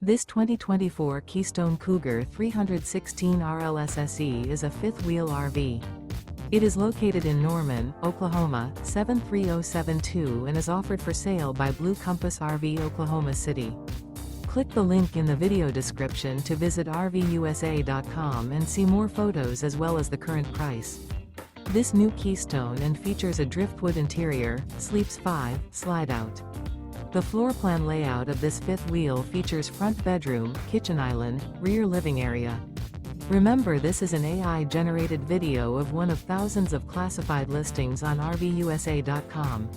This 2024 Keystone Cougar 316 RLSSE is a fifth-wheel RV. It is located in Norman, Oklahoma, 73072 and is offered for sale by Blue Compass RV Oklahoma City. Click the link in the video description to visit RVUSA.com and see more photos as well as the current price. This new Keystone and features a driftwood interior, sleeps 5, slide-out. The floor plan layout of this fifth wheel features front bedroom, kitchen island, rear living area. Remember, this is an AI-generated video of one of thousands of classified listings on RVUSA.com.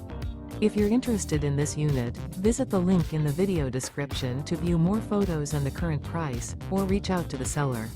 If you're interested in this unit, visit the link in the video description to view more photos and the current price, or reach out to the seller.